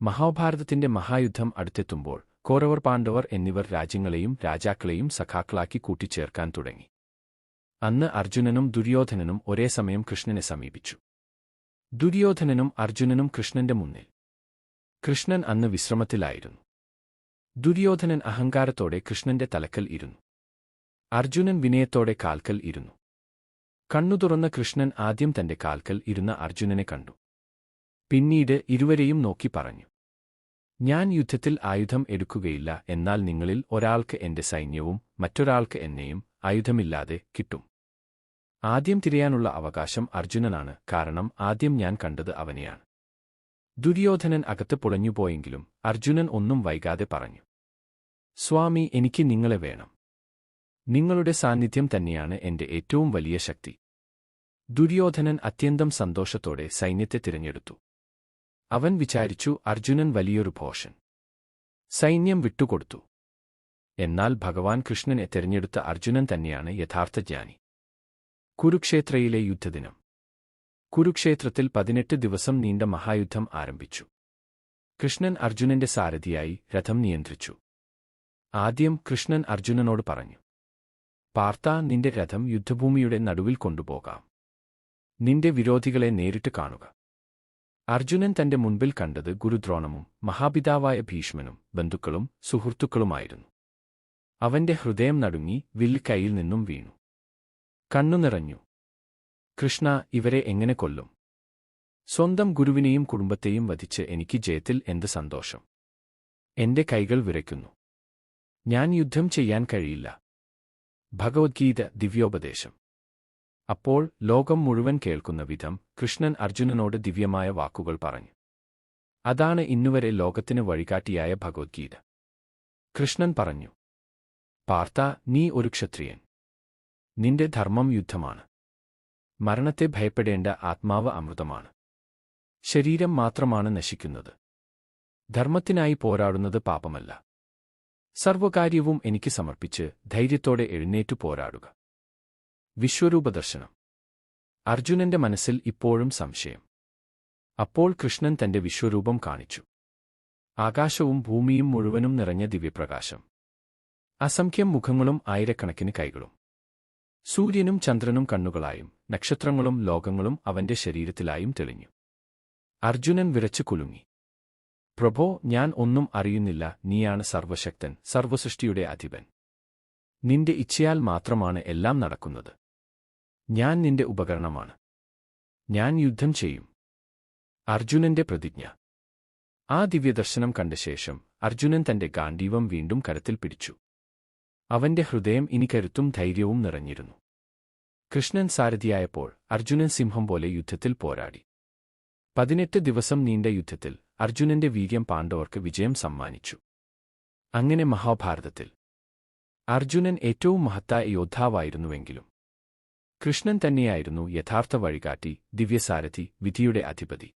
മഹാഭാരതത്തിന്റെ മഹായുദ്ധം അടുത്തെത്തുമ്പോൾ കൗരവർ പാണ്ഡവർ എന്നിവർ രാജ്യങ്ങളെയും രാജാക്കളെയും സഖാക്കളാക്കി കൂട്ടിച്ചേർക്കാൻ തുടങ്ങി. അന്ന് അർജുനനും ദുര്യോധനനും ഒരേ സമയം കൃഷ്ണനെ സമീപിച്ചു. ദുര്യോധനനും അർജുനനും കൃഷ്ണന്റെ മുന്നിൽ. കൃഷ്ണൻ അന്ന് വിശ്രമത്തിലായിരുന്നു. ദുര്യോധനൻ അഹങ്കാരത്തോടെ കൃഷ്ണന്റെ തലക്കൽ ഇരുന്നു. അർജുനൻ വിനയത്തോടെ കാൽക്കൽ ഇരുന്നു. കണ്ണു തുറന്ന കൃഷ്ണൻ ആദ്യം തന്റെ കാൽക്കൽ ഇരുന്ന അർജുനനെ കണ്ടു. പിന്നീട് ഇരുവരെയും നോക്കി പറഞ്ഞു, ഞാൻ യുദ്ധത്തിൽ ആയുധം എടുക്കുകയില്ല, എന്നാൽ നിങ്ങളിൽ ഒരാൾക്ക് എന്റെ സൈന്യവും മറ്റൊരാൾക്ക് എന്നെയും ആയുധമില്ലാതെ കിട്ടും. ആദ്യം തിരയാനുള്ള അവകാശം അർജുനനാണ്, കാരണം ആദ്യം ഞാൻ കണ്ടത് അവനെയാണ്. ദുര്യോധനൻ അകത്ത് പുളഞ്ഞുപോയെങ്കിലും അർജുനൻ ഒന്നും വൈകാതെ പറഞ്ഞു, സ്വാമി, എനിക്ക് നിങ്ങളെ വേണം. നിങ്ങളുടെ സാന്നിധ്യം തന്നെയാണ് എന്റെ ഏറ്റവും വലിയ ശക്തി. ദുര്യോധനൻ അത്യന്തം സന്തോഷത്തോടെ സൈന്യത്തെ തിരഞ്ഞെടുത്തു. അവൻ വിചാരിച്ചു, അർജുനൻ വലിയൊരു ഭോഷൻ. സൈന്യം വിട്ടുകൊടുത്തു. എന്നാൽ ഭഗവാൻ കൃഷ്ണനെ തിരഞ്ഞെടുത്ത അർജുനൻ തന്നെയാണ് യഥാർത്ഥ ജ്ഞാനി. കുരുക്ഷേത്രയിലെ യുദ്ധദിനം. കുരുക്ഷേത്രത്തിൽ 18 ദിവസം നീണ്ട മഹായുദ്ധം ആരംഭിച്ചു. കൃഷ്ണൻ അർജുനന്റെ സാരഥിയായി രഥം നിയന്ത്രിച്ചു. ആദ്യം കൃഷ്ണൻ അർജുനനോട് പറഞ്ഞു, പാർത്താ, നിന്റെ രഥം യുദ്ധഭൂമിയുടെ നടുവിൽ കൊണ്ടുപോകാം. നിന്റെ വിരോധികളെ നേരിട്ട് കാണുക. അർജുനൻ തന്റെ മുൻപിൽ കണ്ടത് ഗുരുദ്രോണമും മഹാപിതാവായ ഭീഷ്മനും ബന്ധുക്കളും സുഹൃത്തുക്കളുമായിരുന്നു. അവന്റെ ഹൃദയം നടുങ്ങി, വില്ല് കൈയിൽ നിന്നും വീണു. കണ്ണു നിറഞ്ഞു. കൃഷ്ണ, ഇവരെ എങ്ങനെ കൊല്ലും? സ്വന്തം ഗുരുവിനെയും കുടുംബത്തെയും വധിച്ച് എനിക്ക് ജയത്തിൽ എന്ത് സന്തോഷം? എന്റെ കൈകൾ വിറയ്ക്കുന്നു. ഞാൻ യുദ്ധം ചെയ്യാൻ കഴിയില്ല. ഭഗവദ്ഗീത ദിവ്യോപദേശം. അപ്പോൾ ലോകം മുഴുവൻ കേൾക്കുന്ന വിധം കൃഷ്ണൻ അർജുനനോട് ദിവ്യമായ വാക്കുകൾ പറഞ്ഞു. അതാണ് ഇന്നുവരെ ലോകത്തിന് വഴികാട്ടിയായ ഭഗവദ്ഗീത. കൃഷ്ണൻ പറഞ്ഞു, പാർത്ത, നീ ഒരു ക്ഷത്രിയൻ. നിന്റെ ധർമ്മം യുദ്ധമാണ്. മരണത്തെ ഭയപ്പെടേണ്ട ആത്മാവ് അമൃതമാണ്. ശരീരം മാത്രമാണ് നശിക്കുന്നത്. ധർമ്മത്തിനായി പോരാടുന്നത് പാപമല്ല. സർവകാര്യവും എനിക്ക് സമർപ്പിച്ച് ധൈര്യത്തോടെ എഴുന്നേറ്റു പോരാടുക. വിശ്വരൂപദർശനം. അർജുനന്റെ മനസ്സിൽ ഇപ്പോഴും സംശയം. അപ്പോൾ കൃഷ്ണൻ തന്റെ വിശ്വരൂപം കാണിച്ചു. ആകാശവും ഭൂമിയും മുഴുവനും നിറഞ്ഞ ദിവ്യപ്രകാശം. അസംഖ്യം മുഖങ്ങളും ആയിരക്കണക്കിന് കൈകളും. സൂര്യനും ചന്ദ്രനും കണ്ണുകളായും നക്ഷത്രങ്ങളും ലോകങ്ങളും അവന്റെ ശരീരത്തിലായും തെളിഞ്ഞു. അർജുനൻ വിറച്ചു കുലുങ്ങി. പ്രഭോ, ഞാൻ ഒന്നും അറിയുന്നില്ല. നീയാണ് സർവശക്തൻ, സർവസൃഷ്ടിയുടെ അധിപൻ. നിന്റെ ഇച്ഛയാൽ മാത്രമാണ് എല്ലാം നടക്കുന്നത്. ഞാൻ നിന്റെ ഉപകരണമാണ്. ഞാൻ യുദ്ധം ചെയ്യും. അർജുനന്റെ പ്രതിജ്ഞ. ആ ദിവ്യദർശനം കണ്ട ശേഷം അർജുനൻ തന്റെ ഗാണ്ഡീവം വീണ്ടും കരത്തിൽ പിടിച്ചു. അവന്റെ ഹൃദയം ഇനി കരുത്തും ധൈര്യവും നിറഞ്ഞിരുന്നു. കൃഷ്ണൻ സാരഥിയായപ്പോൾ അർജുനൻ സിംഹം പോലെ യുദ്ധത്തിൽ പോരാടി. 18 ദിവസം നീണ്ട യുദ്ധത്തിൽ അർജുനന്റെ വീര്യം പാണ്ഡവർക്ക് വിജയം സമ്മാനിച്ചു. അങ്ങനെ മഹാഭാരതത്തിൽ അർജുനൻ ഏറ്റവും മഹത്തായ യോദ്ധാവായിരുന്നുവെങ്കിലും കൃഷ്ണൻ തന്നെയായിരുന്നു യഥാർത്ഥ വഴികാട്ടി, ദിവ്യസാരഥി, വിധിയുടെ അധിപതി.